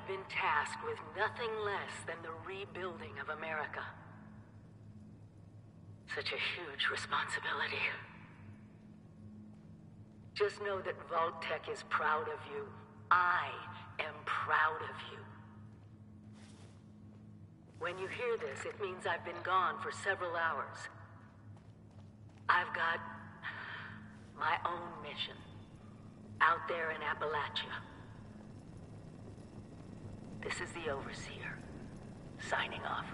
been tasked with nothing less than the rebuilding of America. Such a huge responsibility. Just know that Vault-Tec is proud of you. I am proud of you. When you hear this, it means I've been gone for several hours. I've got my own mission out there in Appalachia. This is the Overseer, signing off.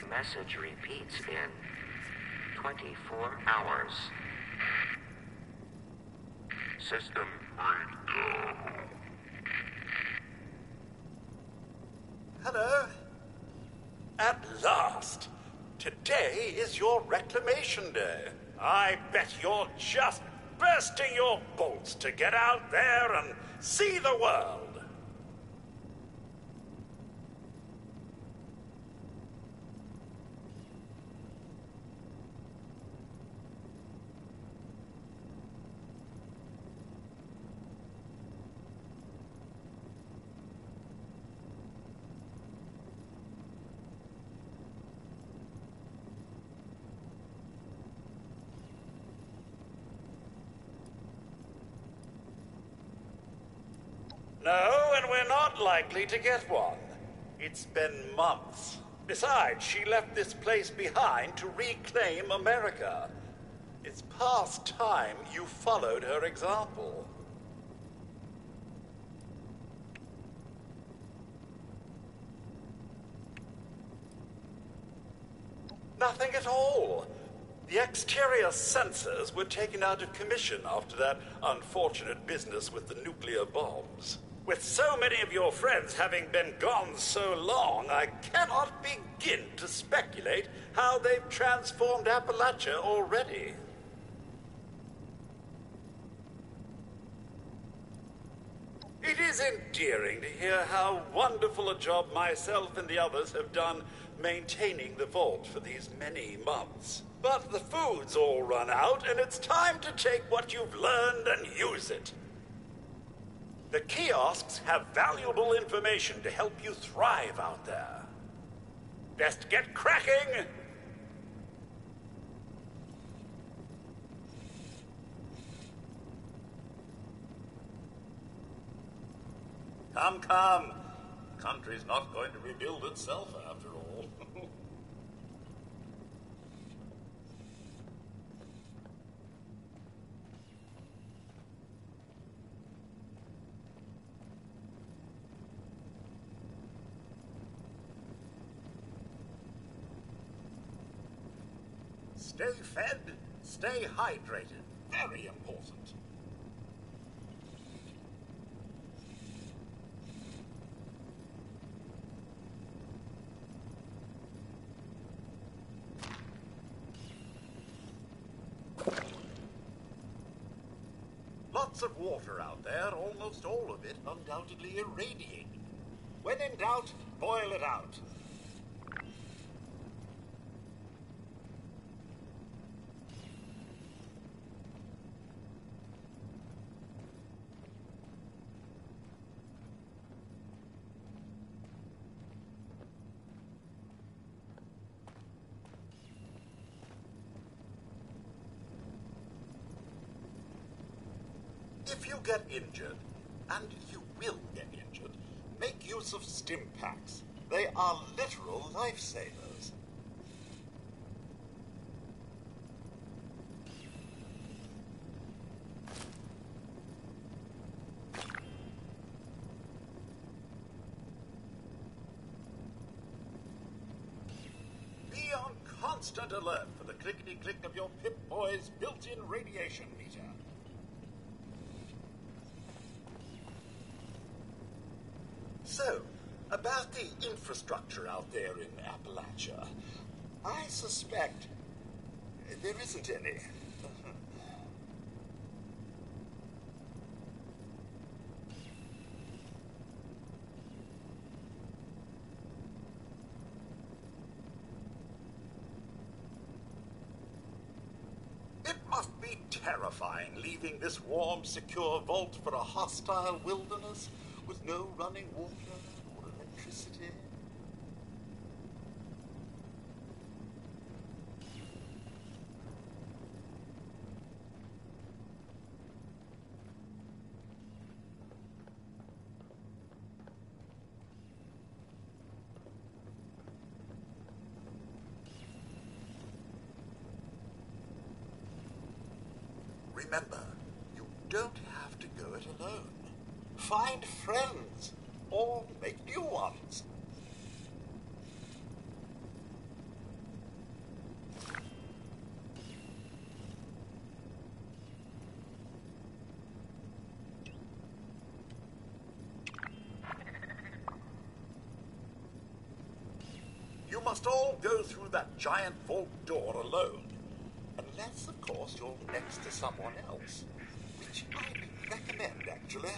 Message repeats in 24 hours. System breakdown. Hello? At last! Today is your reclamation day. I bet you're just bursting your bolts to get out there and see the world. No, and we're not likely to get one. It's been months. Besides, she left this place behind to reclaim America. It's past time you followed her example. Nothing at all. The exterior sensors were taken out of commission after that unfortunate business with the nuclear bombs. With so many of your friends having been gone so long, I cannot begin to speculate how they've transformed Appalachia already. It is endearing to hear how wonderful a job myself and the others have done maintaining the vault for these many months. But the food's all run out, and it's time to take what you've learned and use it. The kiosks have valuable information to help you thrive out there. Best get cracking! Come, come. The country's not going to rebuild itself after all. Stay fed, stay hydrated. Very important. Lots of water out there, almost all of it undoubtedly irradiated. When in doubt, boil it out. If you get injured, and you will get injured, make use of stim packs. They are literal lifesavers. Be on constant alert for the clickety-click of your Pip-Boy's built-in radiation meter. So, about the infrastructure out there in Appalachia, I suspect there isn't any. It must be terrifying leaving this warm, secure vault for a hostile wilderness with no running water or electricity. Remember, you don't have to go it alone. Find friends, or make new ones. You must all go through that giant vault door alone. Unless, of course, you're next to someone else. Which I'd recommend, actually.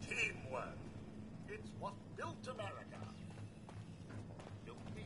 Teamwork. It's what built America. Built me.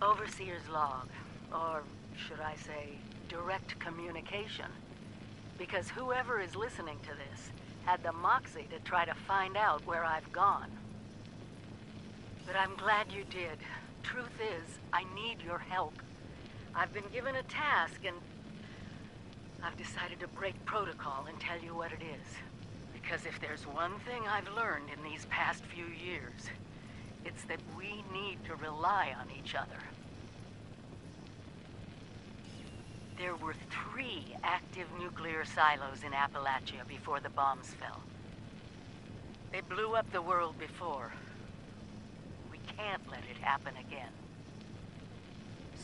Overseer's log, or should I say, direct communication. Because whoever is listening to this had the moxie to try to find out where I've gone. But I'm glad you did. Truth is, I need your help. I've been given a task and I've decided to break protocol and tell you what it is. Because if there's one thing I've learned in these past few years, it's that we need to rely on each other. There were 3 active nuclear silos in Appalachia before the bombs fell. They blew up the world before. We can't let it happen again.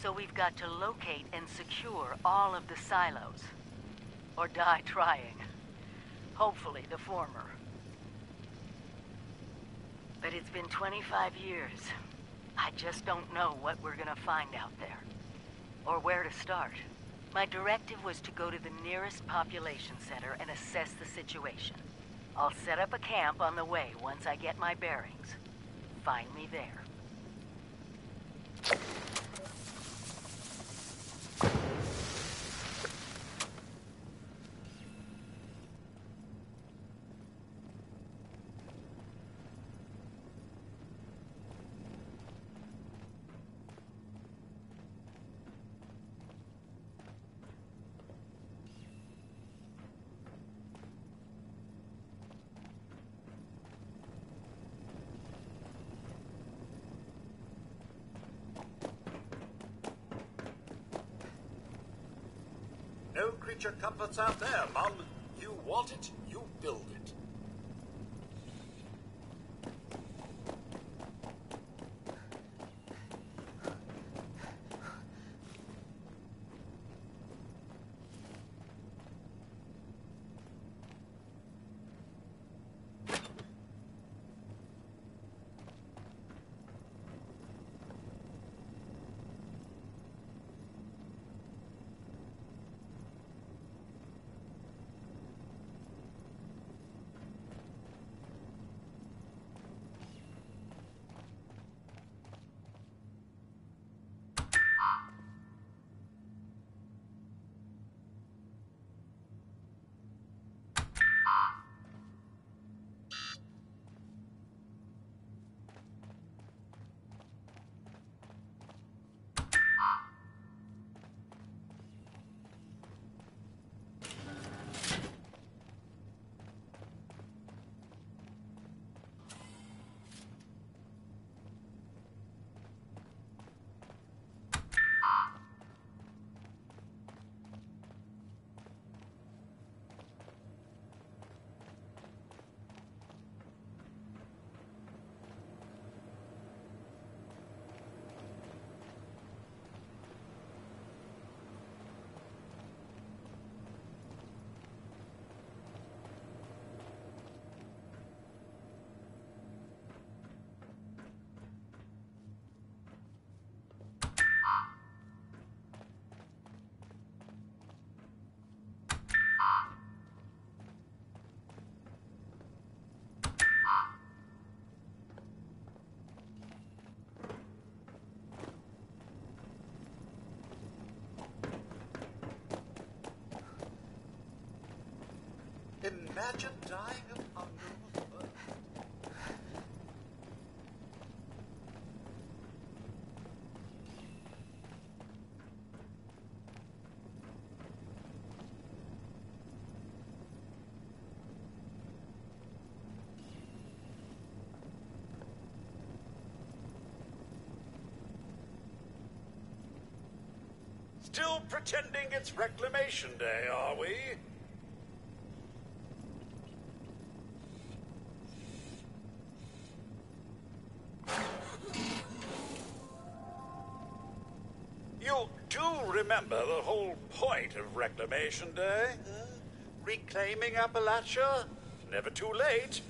So we've got to locate and secure all of the silos. Or die trying. Hopefully the former. But it's been 25 years. I just don't know what we're gonna find out there. Or where to start. My directive was to go to the nearest population center and assess the situation. I'll set up a camp on the way once I get my bearings. Find me there. No creature comforts out there, Mum. You want it, you build it. Imagine dying of hunger. Still pretending it's Reclamation Day, are we? You do remember the whole point of Reclamation Day? Huh? Reclaiming Appalachia? Never too late.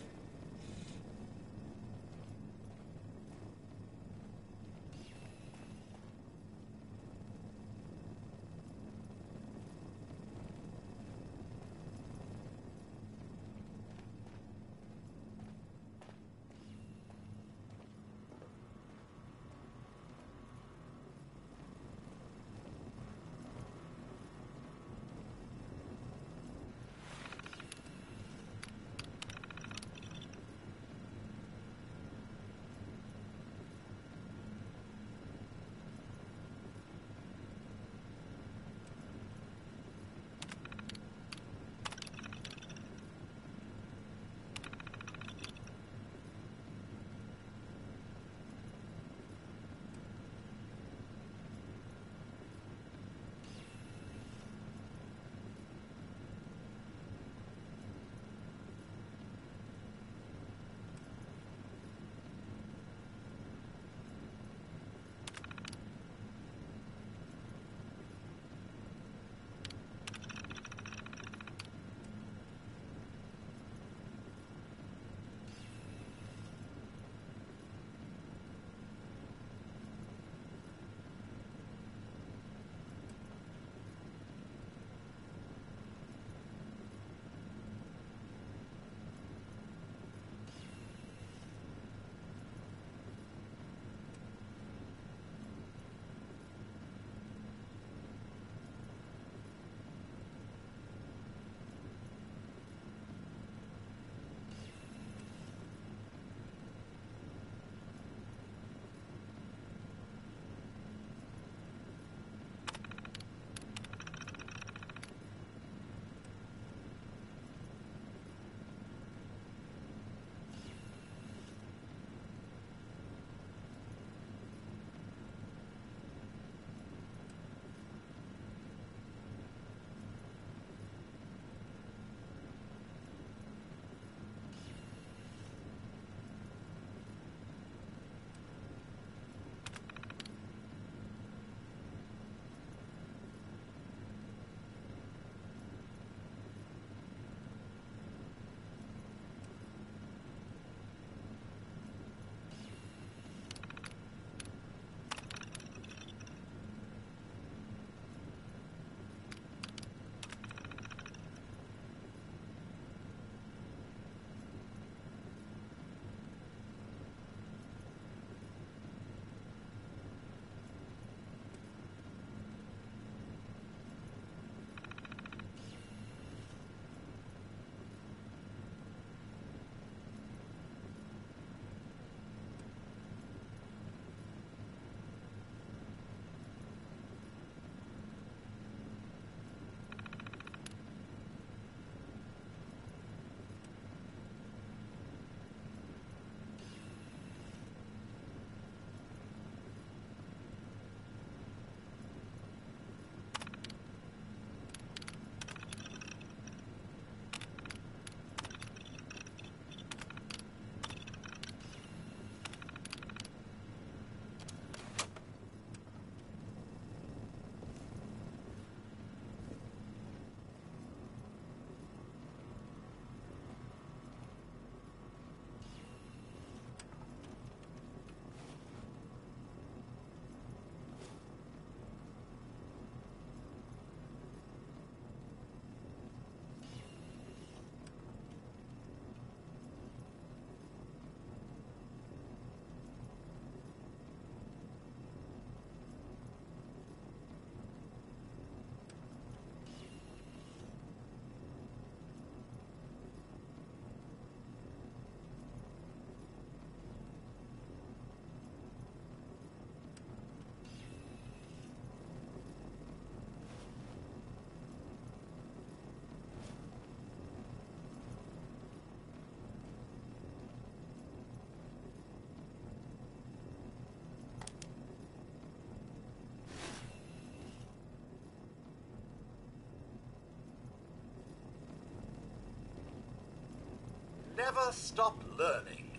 Never stop learning.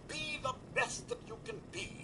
Be the best that you can be.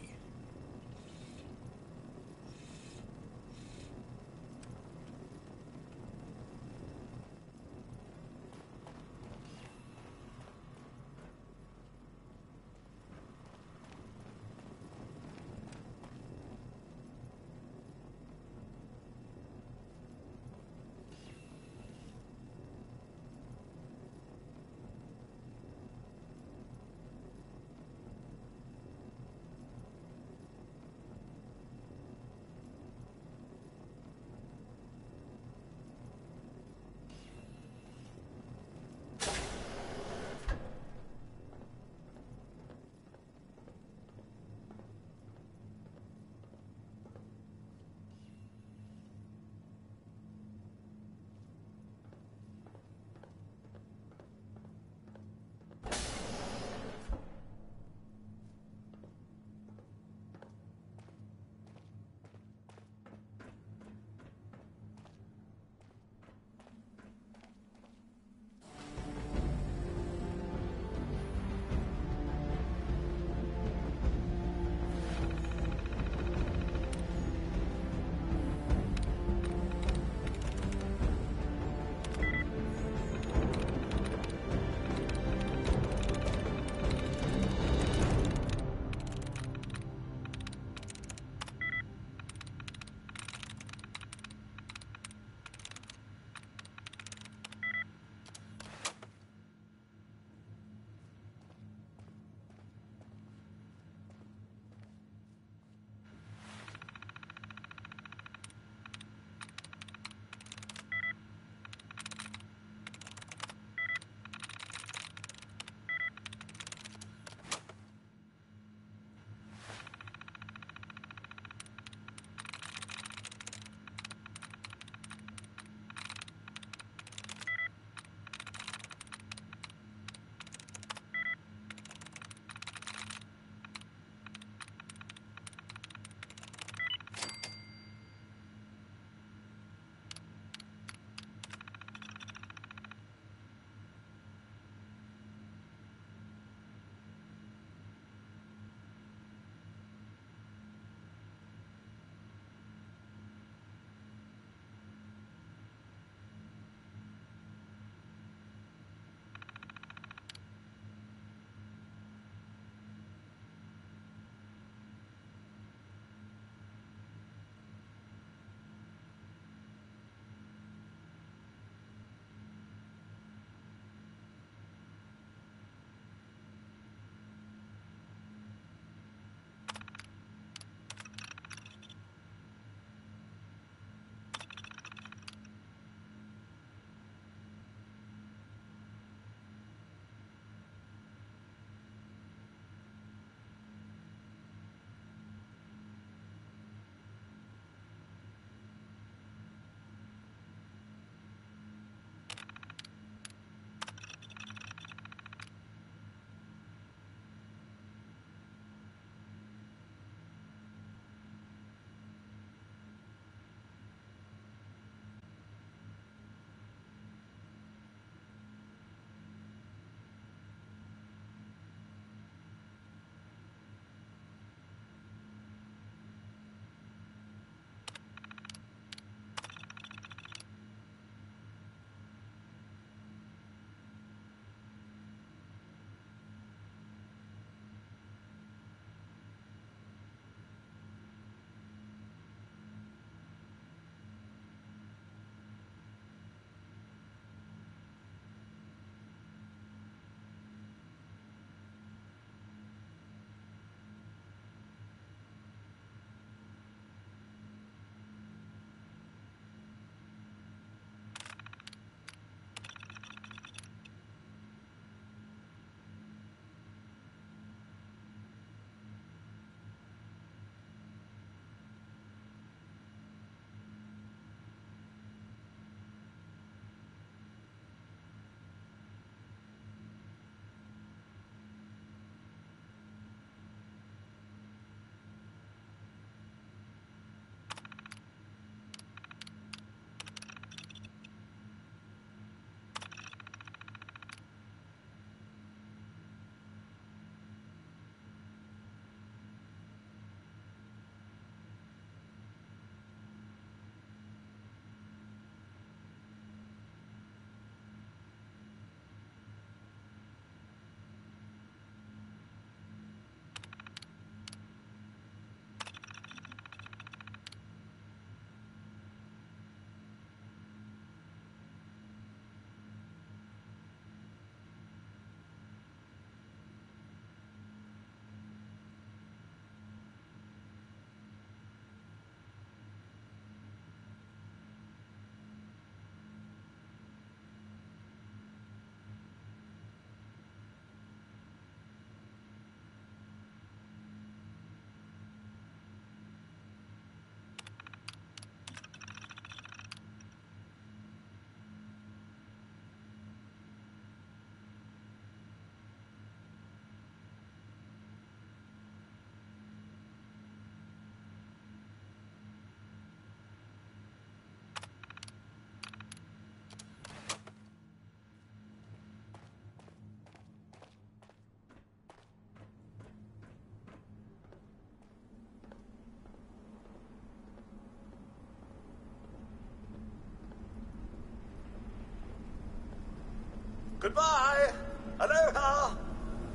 Goodbye. Aloha.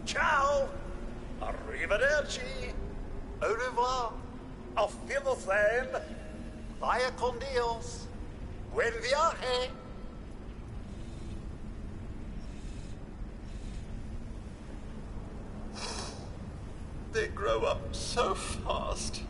Ciao. Arrivederci. Au revoir. Auf Wiedersehen. Vaya con Dios. Buen viaje. They grow up so fast.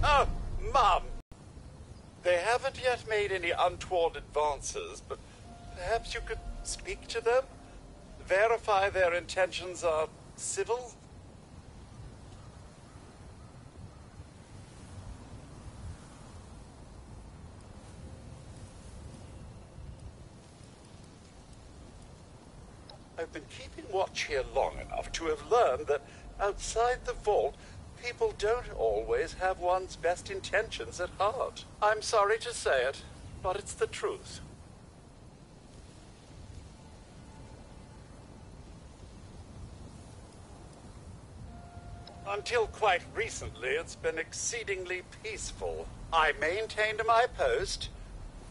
Oh, Mum! They haven't yet made any untoward advances, but perhaps you could speak to them? Verify their intentions are civil? I've been keeping watch here long enough to have learned that outside the vault, people don't always have one's best intentions at heart. I'm sorry to say it, but it's the truth. Until quite recently, it's been exceedingly peaceful. I maintained my post,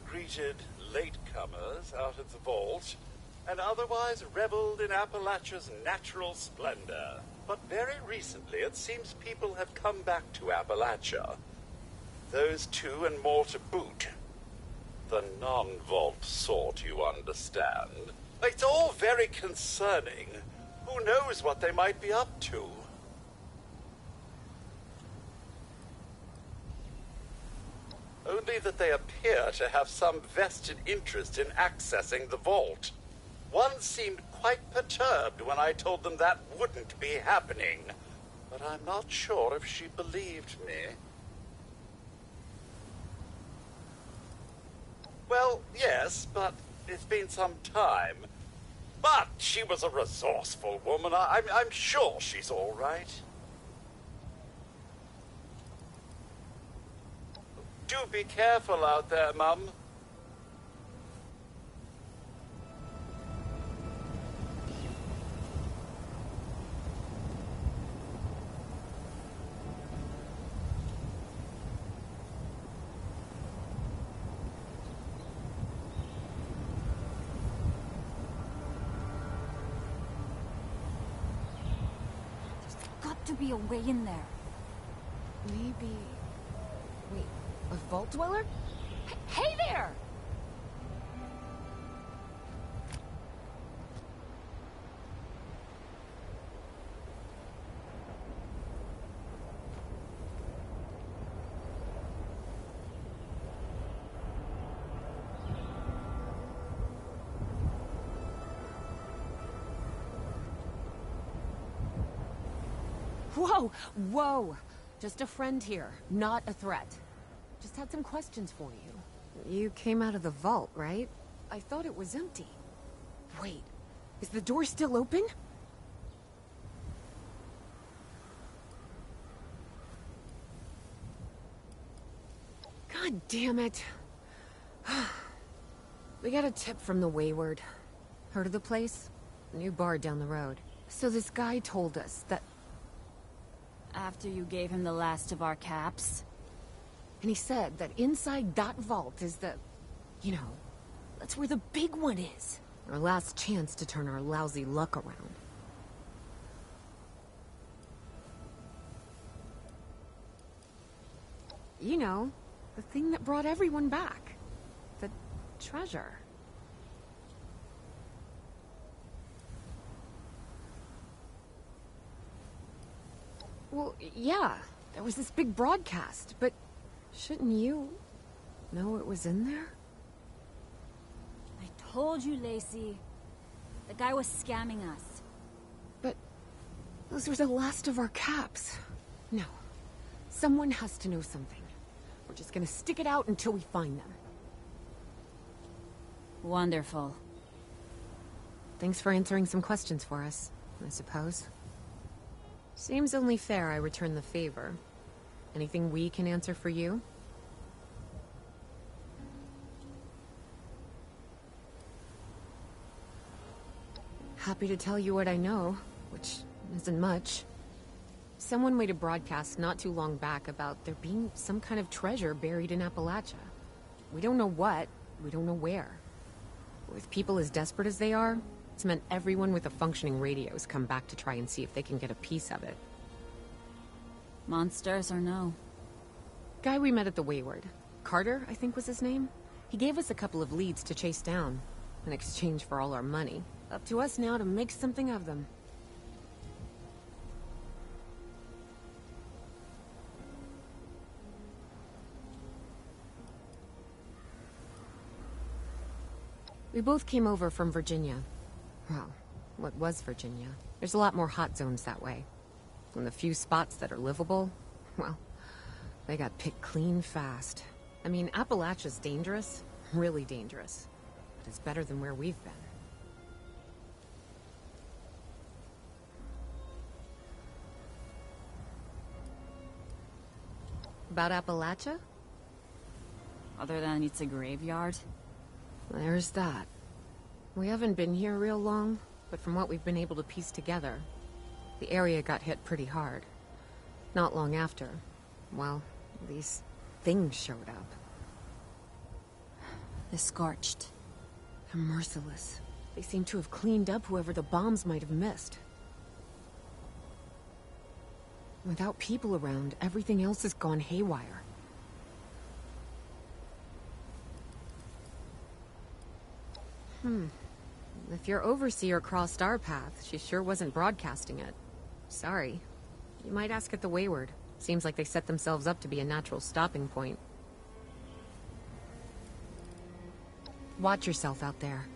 greeted latecomers out of the vault, and otherwise reveled in Appalachia's natural splendor. But very recently, it seems people have come back to Appalachia. Those two and more to boot. The non-vault sort, you understand. It's all very concerning. Who knows what they might be up to? Only that they appear to have some vested interest in accessing the vault. One seemed quite perturbed when I told them that wouldn't be happening, but I'm not sure if she believed me. Well, yes, but it's been some time. But she was a resourceful woman. I'm sure she's all right. Do be careful out there, Mum. To be a way in there. Maybe... Wait, a vault dweller? Hey there! Whoa! Whoa! Just a friend here, not a threat. Just had some questions for you. You came out of the vault, right? I thought it was empty. Wait, is the door still open? God damn it. We got a tip from the Wayward. Heard of the place? A new bar down the road. So this guy told us that... After you gave him the last of our caps? And he said that inside that vault is the... You know, that's where the big one is. Our last chance to turn our lousy luck around. You know, the thing that brought everyone back. The treasure. Well, yeah, there was this big broadcast, but shouldn't you know it was in there? I told you, Lacey. The guy was scamming us. But those were the last of our caps. No, someone has to know something. We're just gonna stick it out until we find them. Wonderful. Thanks for answering some questions for us, I suppose. Seems only fair I return the favor. Anything we can answer for you? Happy to tell you what I know, which isn't much. Someone made a broadcast not too long back about there being some kind of treasure buried in Appalachia. We don't know what, we don't know where. With people as desperate as they are, it's meant everyone with a functioning radio has come back to try and see if they can get a piece of it. Monsters or no? Guy we met at the Wayward. Carter, I think was his name. He gave us a couple of leads to chase down, in exchange for all our money. Up to us now to make something of them. We both came over from Virginia. Well, what was Virginia? There's a lot more hot zones that way. And the few spots that are livable, well, they got picked clean fast. I mean, Appalachia's dangerous, really dangerous. But it's better than where we've been. About Appalachia? Other than it's a graveyard? There's that. We haven't been here real long, but from what we've been able to piece together, the area got hit pretty hard. Not long after, well, these things showed up. The Scorched. They're merciless. They seem to have cleaned up whoever the bombs might have missed. Without people around, everything else has gone haywire. If your overseer crossed our path, she sure wasn't broadcasting it. Sorry. You might ask at the Wayward. Seems like they set themselves up to be a natural stopping point. Watch yourself out there.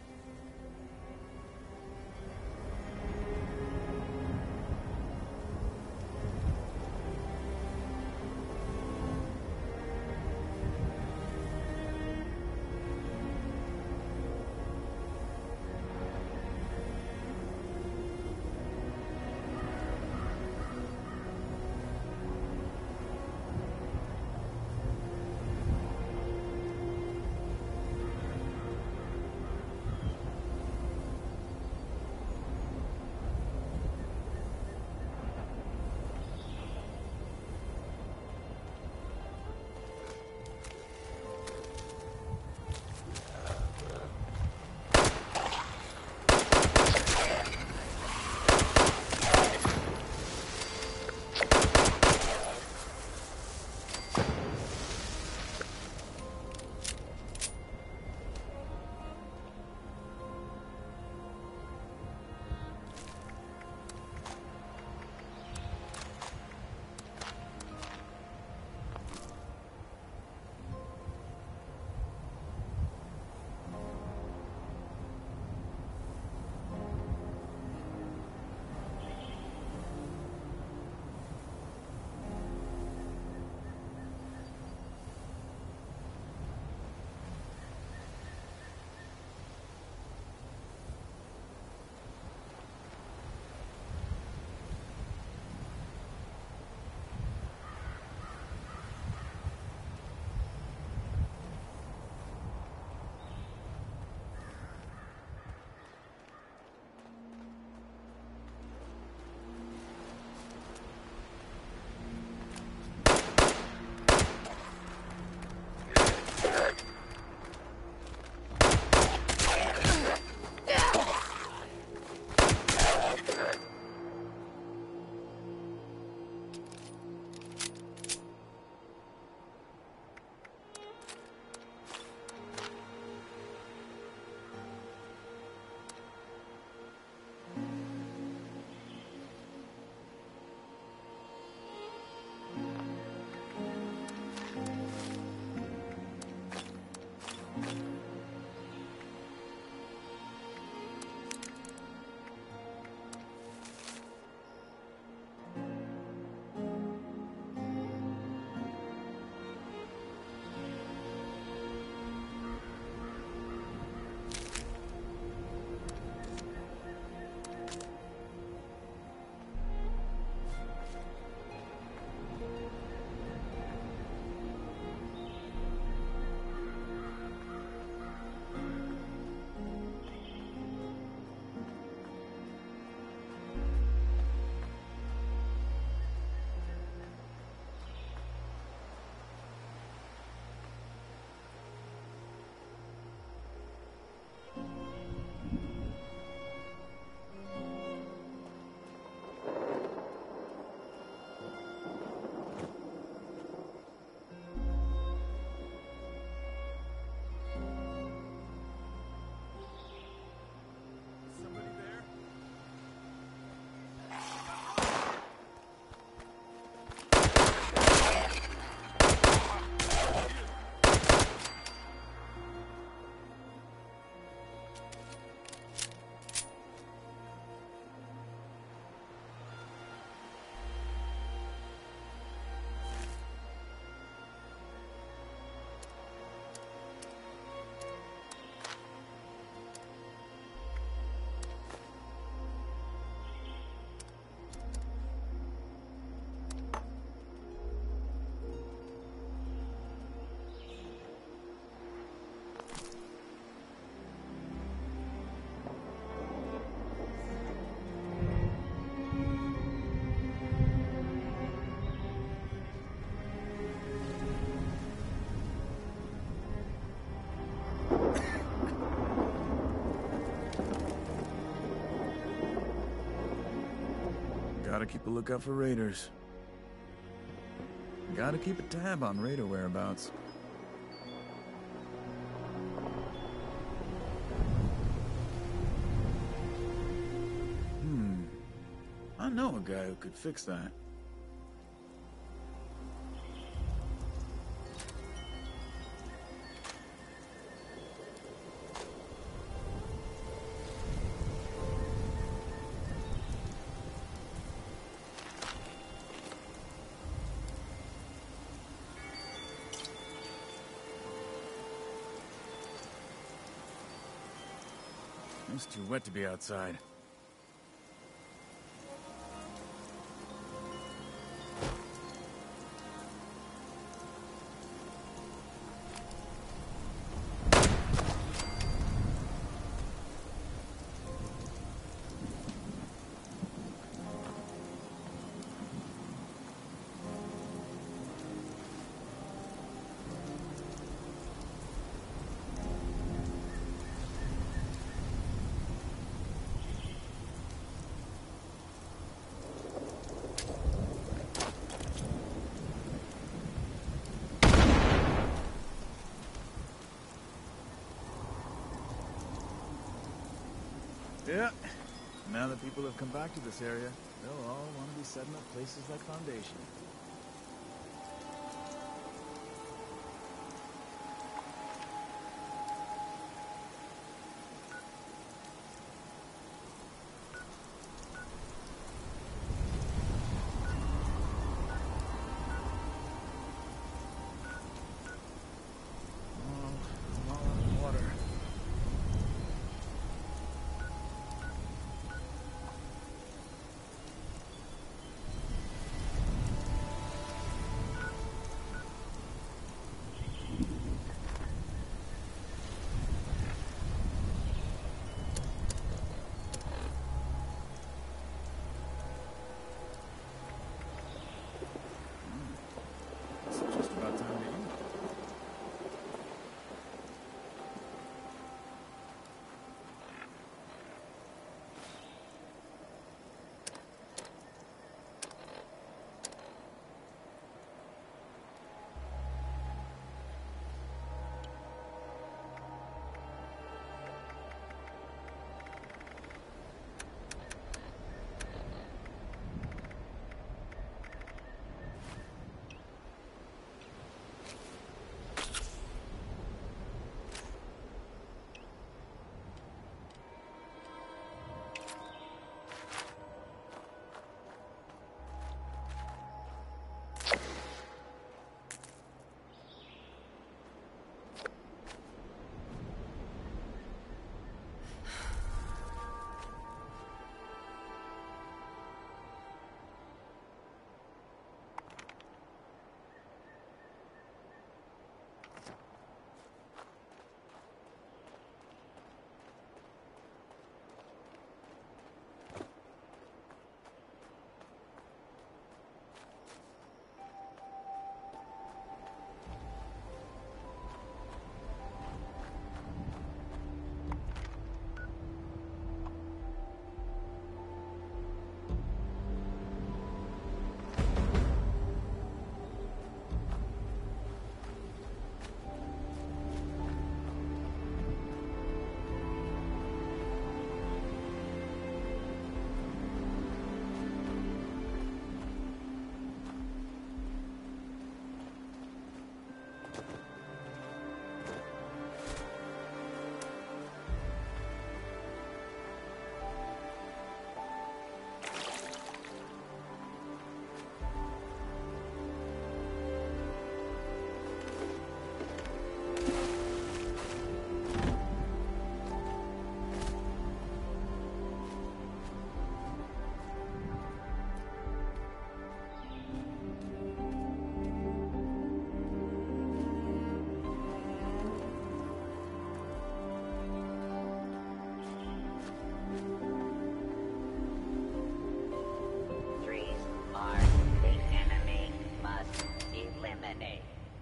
Gotta keep a lookout for raiders. Gotta keep a tab on raider whereabouts. I know a guy who could fix that. It's too wet to be outside. Yeah. Now that people have come back to this area, they'll all want to be setting up places like Foundation. Oh, I'm all out of water. It's just about time to eat.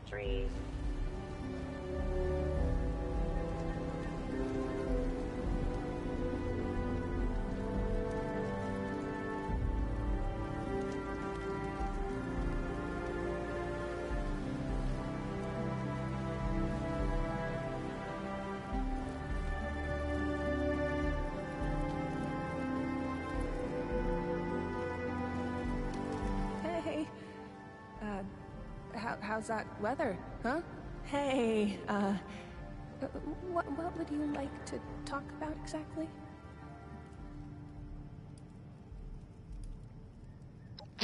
Trees. how's that weather, huh? Hey, what would you like to talk about exactly?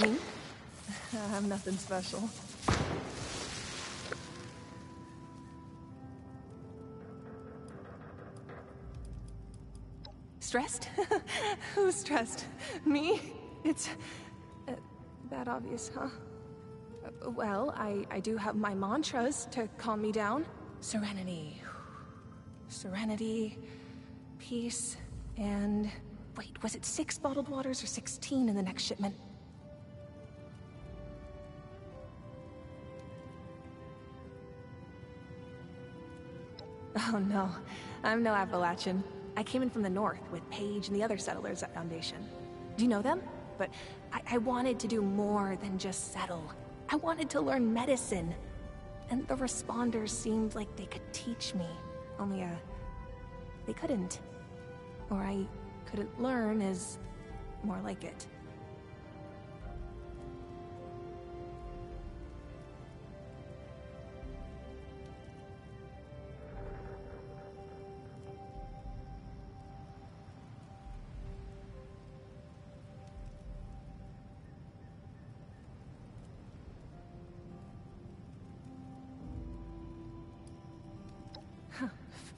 Me? I'm nothing special. Stressed? Who's stressed? Me? It's that obvious, huh? Well, I do have my mantras to calm me down. Serenity. Serenity, peace, and... Wait, was it 6 bottled waters or 16 in the next shipment? Oh no, I'm no Appalachian. I came in from the north with Paige and the other settlers at Foundation. Do you know them? But I wanted to do more than just settle. I wanted to learn medicine. And the responders seemed like they could teach me. Only, they couldn't. Or I couldn't learn is more like it.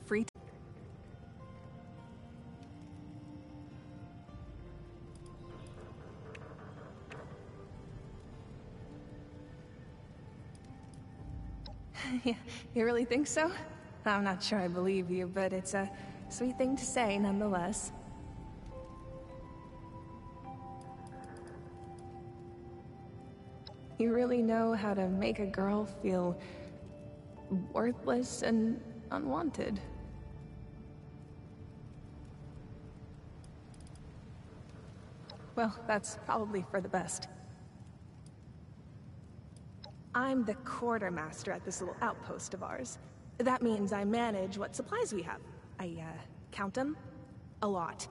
Free. Yeah, you really think so? I'm not sure I believe you, but it's a sweet thing to say nonetheless. You really know how to make a girl feel worthless and unwanted. Well, that's probably for the best. I'm the quartermaster at this little outpost of ours. That means I manage what supplies we have. I, count them. A lot.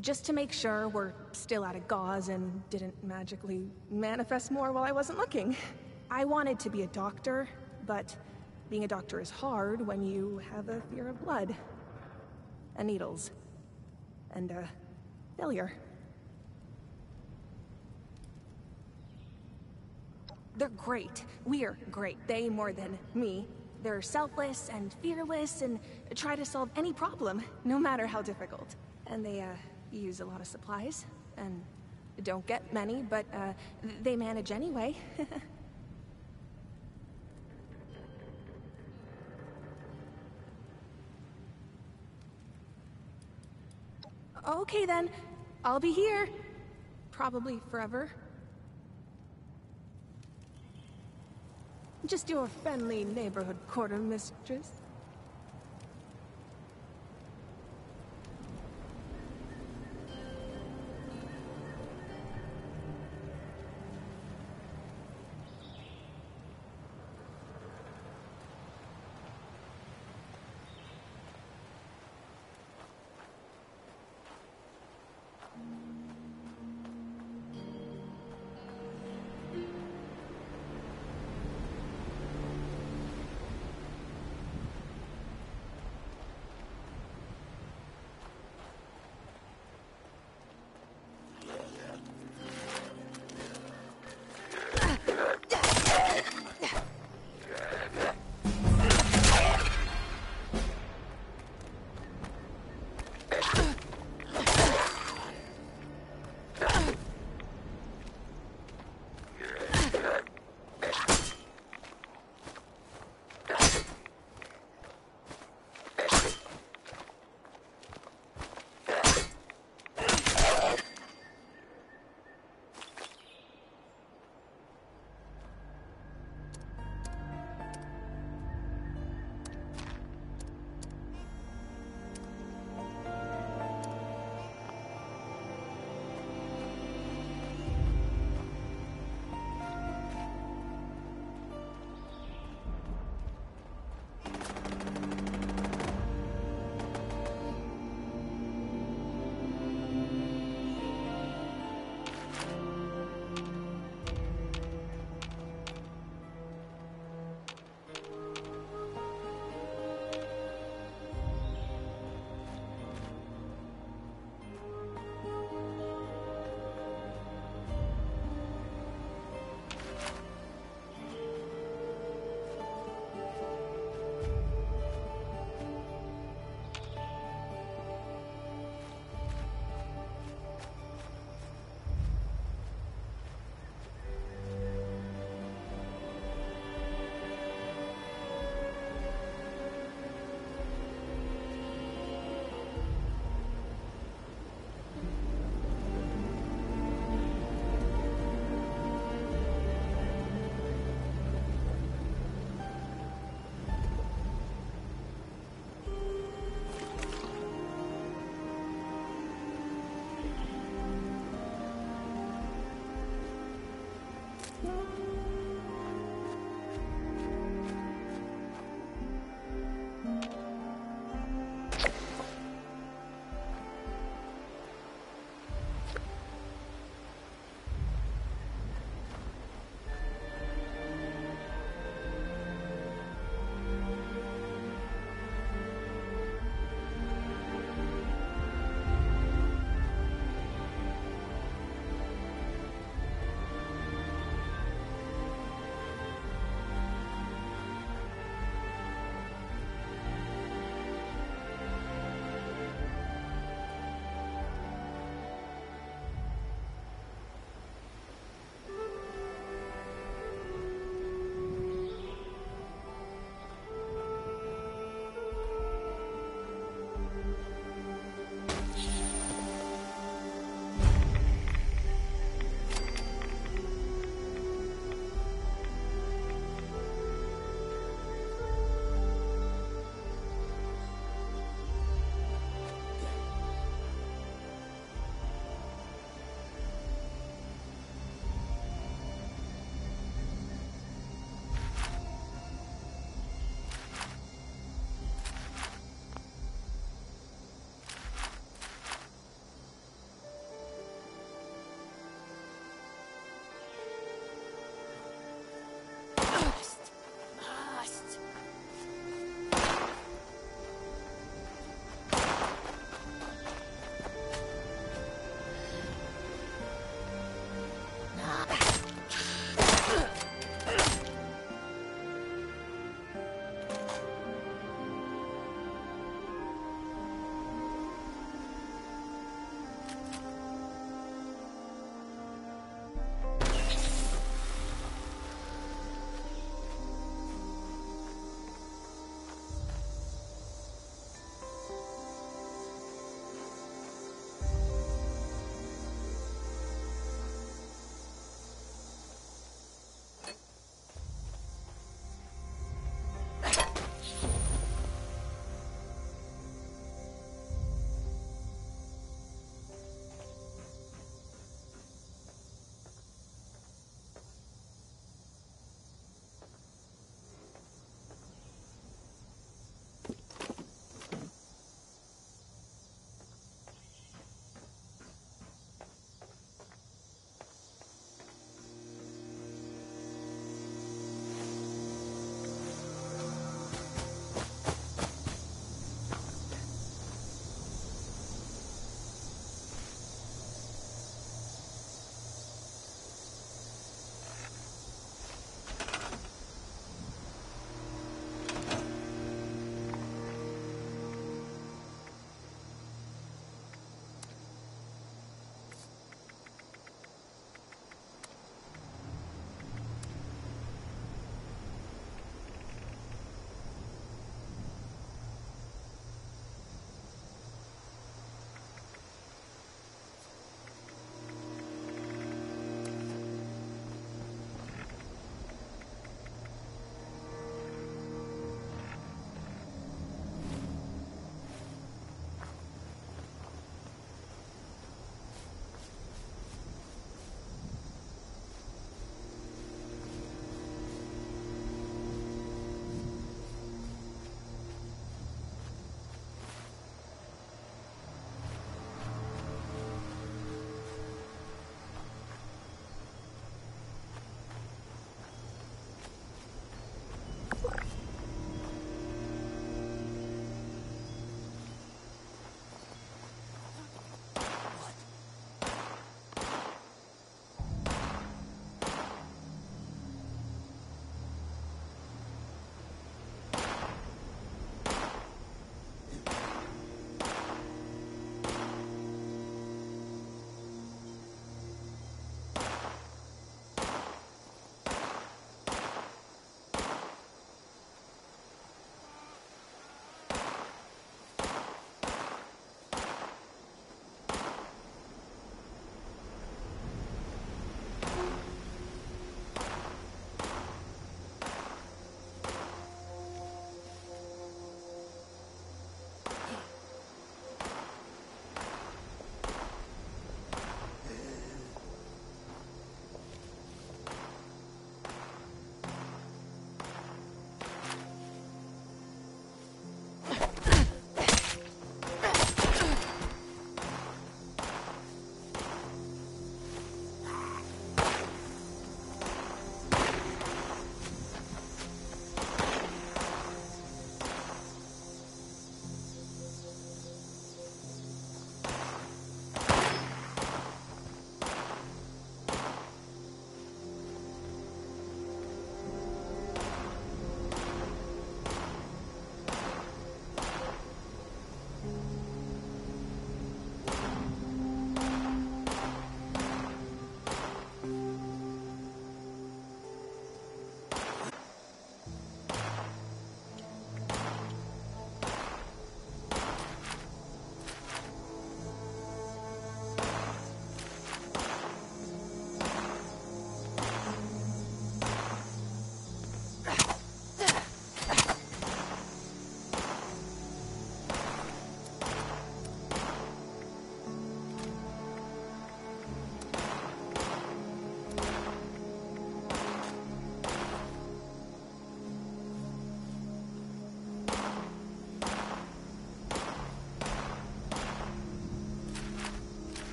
Just to make sure we're still out of gauze and didn't magically manifest more while I wasn't looking. I wanted to be a doctor, but being a doctor is hard when you have a fear of blood. And needles. And, failure. They're great. We're great. They more than me. They're selfless and fearless and try to solve any problem, no matter how difficult. And they, use a lot of supplies. And don't get many, but, they manage anyway. Okay then. I'll be here. Probably forever. Just your friendly neighborhood quarter mistress.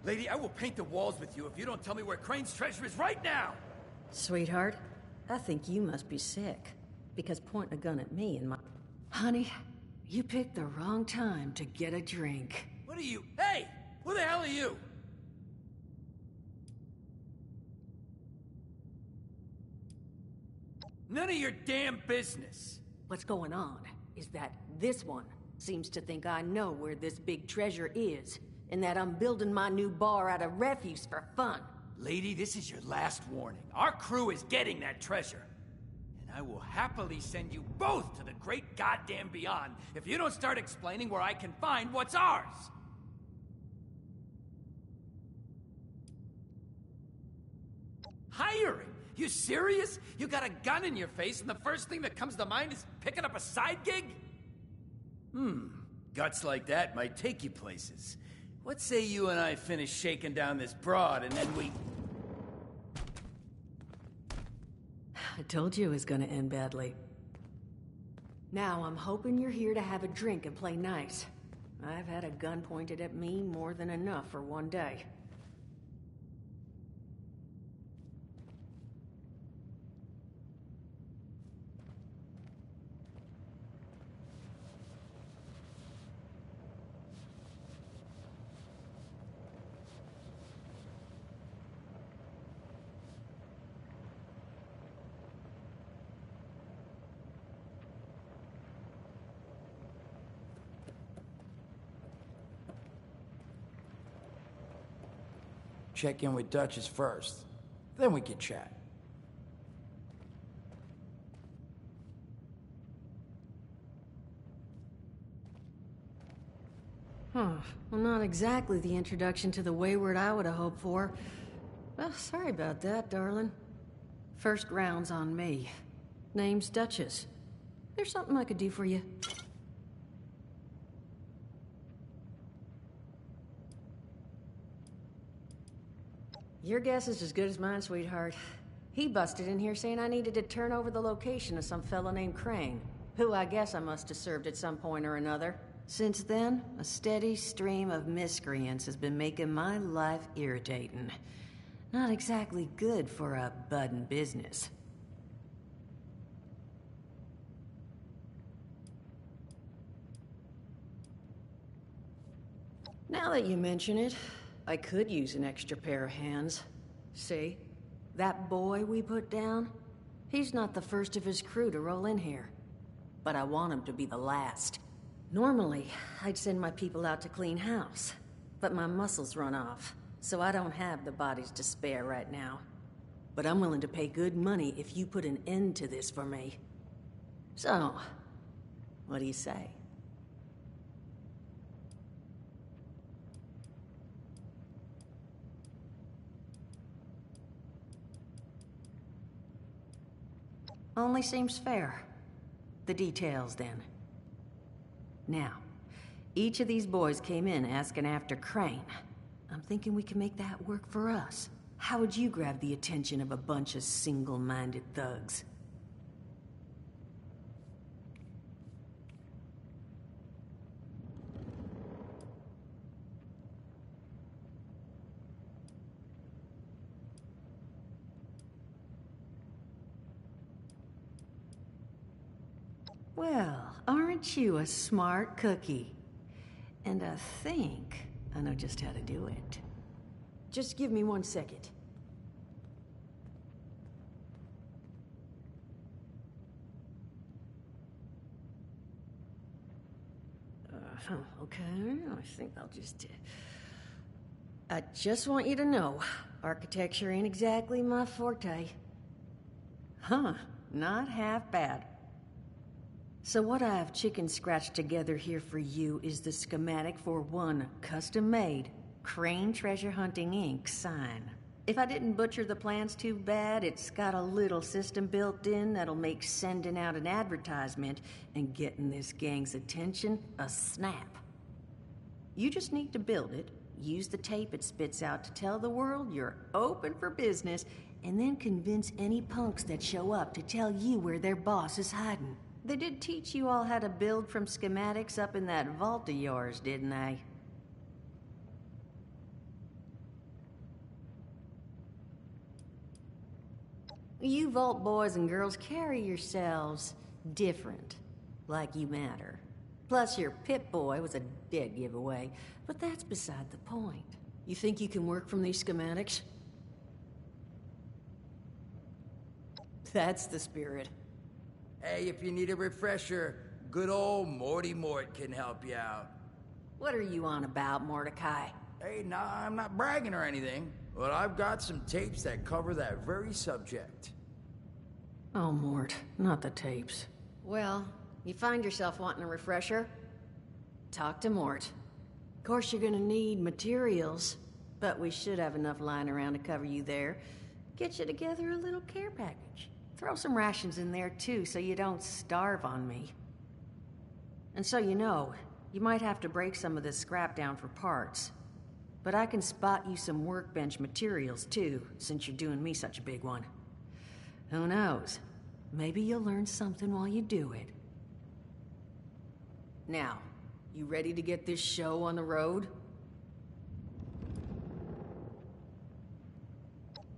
Lady, I will paint the walls with you if you don't tell me where Crane's treasure is right now! Sweetheart, I think you must be sick. Because pointing a gun at me and my... Honey, you picked the wrong time to get a drink. What are you... Hey! Who the hell are you? None of your damn business! What's going on is that this one seems to think I know where this big treasure is, and that I'm building my new bar out of refuse for fun. Lady, this is your last warning. Our crew is getting that treasure. And I will happily send you both to the great goddamn beyond if you don't start explaining where I can find what's ours! Hiring? You serious? You got a gun in your face and the first thing that comes to mind is picking up a side gig? Guts like that might take you places. What say you and I finish shaking down this broad and then we... I told you it was gonna end badly. Now I'm hoping you're here to have a drink and play nice. I've had a gun pointed at me more than enough for one day. Check in with Duchess first. Then we can chat. Well, not exactly the introduction to the Wayward I would have hoped for. Well, sorry about that, darling. First round's on me. Name's Duchess. There's something I could do for you. Your guess is as good as mine, sweetheart. He busted in here saying I needed to turn over the location of some fellow named Crane, who I guess I must have served at some point or another. Since then, a steady stream of miscreants has been making my life irritating. Not exactly good for a budding business. Now that you mention it, I could use an extra pair of hands. See? That boy we put down? He's not the first of his crew to roll in here. But I want him to be the last. Normally, I'd send my people out to clean house. But my muscles run off, so I don't have the bodies to spare right now. But I'm willing to pay good money if you put an end to this for me. So, what do you say? Only seems fair. The details, then. Now, each of these boys came in asking after Crane. I'm thinking we can make that work for us. How would you grab the attention of a bunch of single-minded thugs? Well, aren't you a smart cookie? And I think I know just how to do it. Just give me 1 second. Okay, I think I'll just... I just want you to know, architecture ain't exactly my forte. Huh, not half bad. So what I've chicken-scratched together here for you is the schematic for one custom-made Crane Treasure Hunting Inc. sign. If I didn't butcher the plans too bad, it's got a little system built in that'll make sending out an advertisement and getting this gang's attention a snap. You just need to build it, use the tape it spits out to tell the world you're open for business, and then convince any punks that show up to tell you where their boss is hiding. They did teach you all how to build from schematics up in that vault of yours, didn't they? You Vault boys and girls carry yourselves different, like you matter. Plus, your Pip-Boy was a dead giveaway, but that's beside the point. You think you can work from these schematics? That's the spirit. Hey, if you need a refresher, good old Morty Mort can help you out. What are you on about, Mordecai? Hey, nah, I'm not bragging or anything, but I've got some tapes that cover that very subject. Oh, Mort, not the tapes. Well, you find yourself wanting a refresher? Talk to Mort. Of course, you're gonna need materials, but we should have enough lying around to cover you there. Get you together a little care package. Throw some rations in there, too, so you don't starve on me. And so you know, you might have to break some of this scrap down for parts. But I can spot you some workbench materials, too, since you're doing me such a big one. Who knows? Maybe you'll learn something while you do it. Now, you ready to get this show on the road?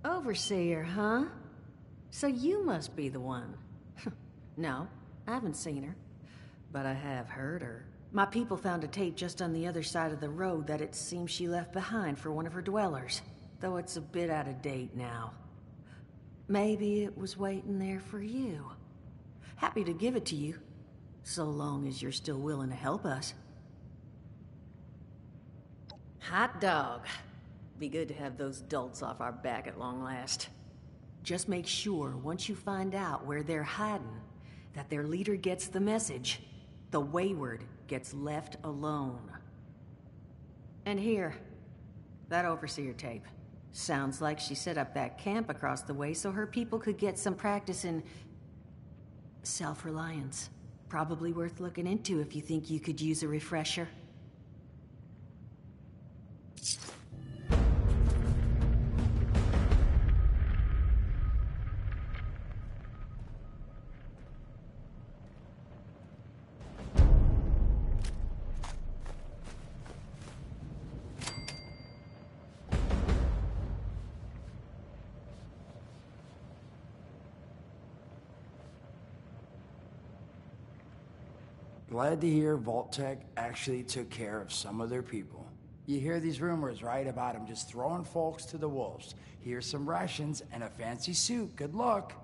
Overseer, huh? So you must be the one. No, I haven't seen her, but I have heard her. My people found a tape just on the other side of the road that it seems she left behind for one of her dwellers, though it's a bit out of date now. Maybe it was waiting there for you. Happy to give it to you, so long as you're still willing to help us. Hot dog. Be good to have those dolts off our back at long last. Just make sure, once you find out where they're hiding, that their leader gets the message. The wayward gets left alone. And here, that Overseer tape. Sounds like she set up that camp across the way so her people could get some practice in self-reliance. Probably worth looking into if you think you could use a refresher. Glad to hear Vault-Tec actually took care of some of their people. You hear these rumors, right, about them just throwing folks to the wolves. Here's some rations and a fancy suit. Good luck.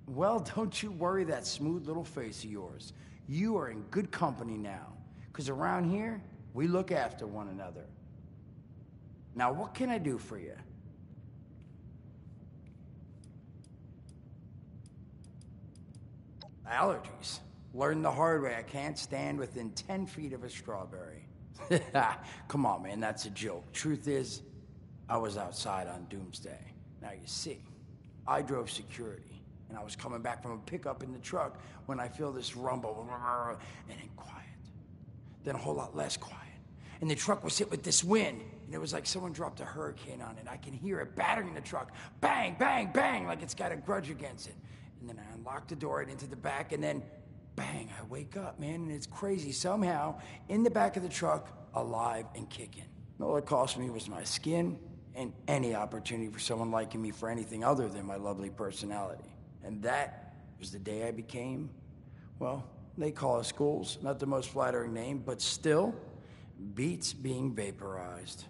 Well, don't you worry that smooth little face of yours. You are in good company now. Because around here, we look after one another. Now, what can I do for you? Allergies. Learned the hard way. I can't stand within 10 feet of a strawberry. Come on, man, that's a joke. Truth is, I was outside on Doomsday. Now, you see, I drove security, and I was coming back from a pickup in the truck when I feel this rumble, and then quiet. Then a whole lot less quiet. And the truck was hit with this wind, and it was like someone dropped a hurricane on it. I can hear it battering the truck. Bang, bang, bang, like it's got a grudge against it. And then I unlocked the door and into the back, and then bang, I wake up, man, and it's crazy. Somehow, in the back of the truck, alive and kicking. All it cost me was my skin and any opportunity for someone liking me for anything other than my lovely personality. And that was the day I became, well, they call us ghouls. Not the most flattering name, but still beats being vaporized.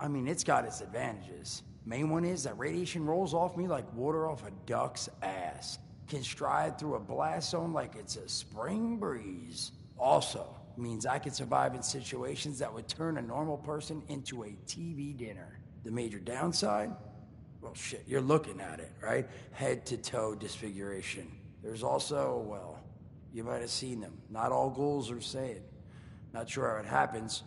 I mean, it's got its advantages. Main one is that radiation rolls off me like water off a duck's ass. Can stride through a blast zone like it's a spring breeze. Also, means I can survive in situations that would turn a normal person into a TV dinner. The major downside? Well, shit, you're looking at it, right? Head to toe disfiguration. There's also, well, you might have seen them. Not all ghouls are the same. Not sure how it happens,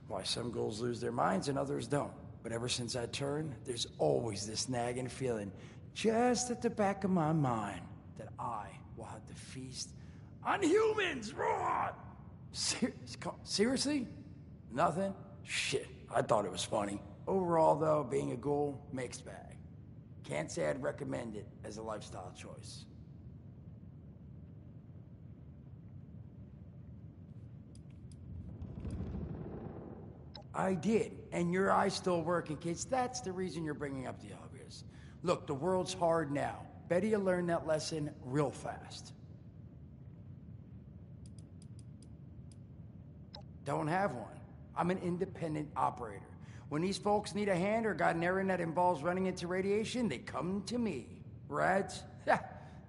why some ghouls lose their minds and others don't. But ever since I turned, there's always this nagging feeling just at the back of my mind that I will have to feast on humans. Raw! Seriously? Nothing? Shit, I thought it was funny. Overall, though, being a ghoul, mixed bag. Can't say I'd recommend it as a lifestyle choice. I did, and your eye's still working, kids. That's the reason you're bringing up the obvious. Look, the world's hard now. Better you learn that lesson real fast. Don't have one. I'm an independent operator. When these folks need a hand or got an errand that involves running into radiation, they come to me. Rads?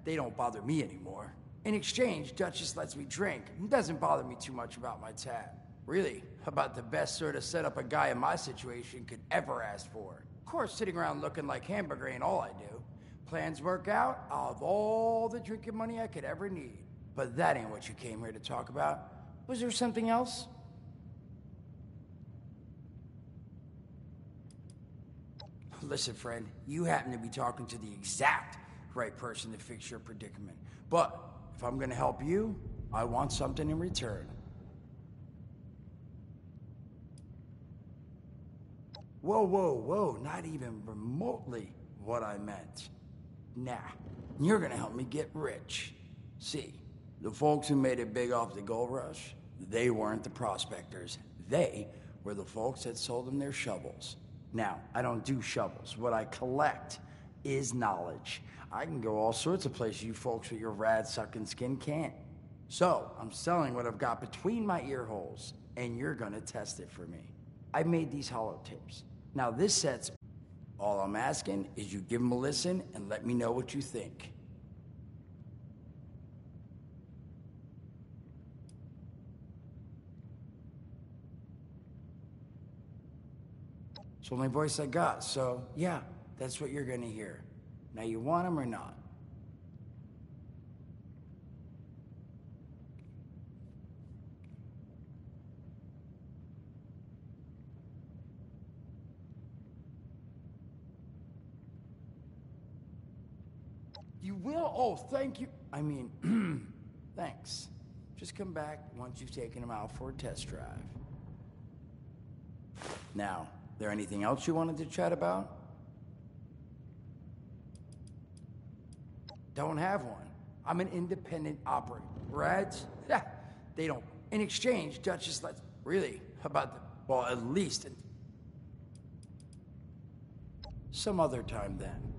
They don't bother me anymore. In exchange, Duchess lets me drink. It doesn't bother me too much about my tab. Really, about the best sort of setup a guy in my situation could ever ask for. Of course, sitting around looking like hamburger ain't all I do. Plans work out, I'll have all the drinking money I could ever need. But that ain't what you came here to talk about. Was there something else? Listen, friend, you happen to be talking to the exact right person to fix your predicament. But if I'm gonna help you, I want something in return. Whoa, whoa, whoa, not even remotely what I meant. Nah, you're gonna help me get rich. See, the folks who made it big off the gold rush, they weren't the prospectors. They were the folks that sold them their shovels. Now, I don't do shovels. What I collect is knowledge. I can go all sorts of places you folks with your rad-sucking skin can't. So, I'm selling what I've got between my ear holes, and you're gonna test it for me. I made these holotapes. Now, this set's... All I'm asking is you give them a listen and let me know what you think. It's the only voice I got, so yeah, that's what you're gonna hear. Now, you want them or not? You will? Oh, thank you. I mean, thanks. Just come back once you've taken them out for a test drive. Now, there anything else you wanted to chat about? Don't have one. I'm an independent operator. Rads? They don't. In exchange, Duchess lets... Really? About the... Well, at least... Some other time then.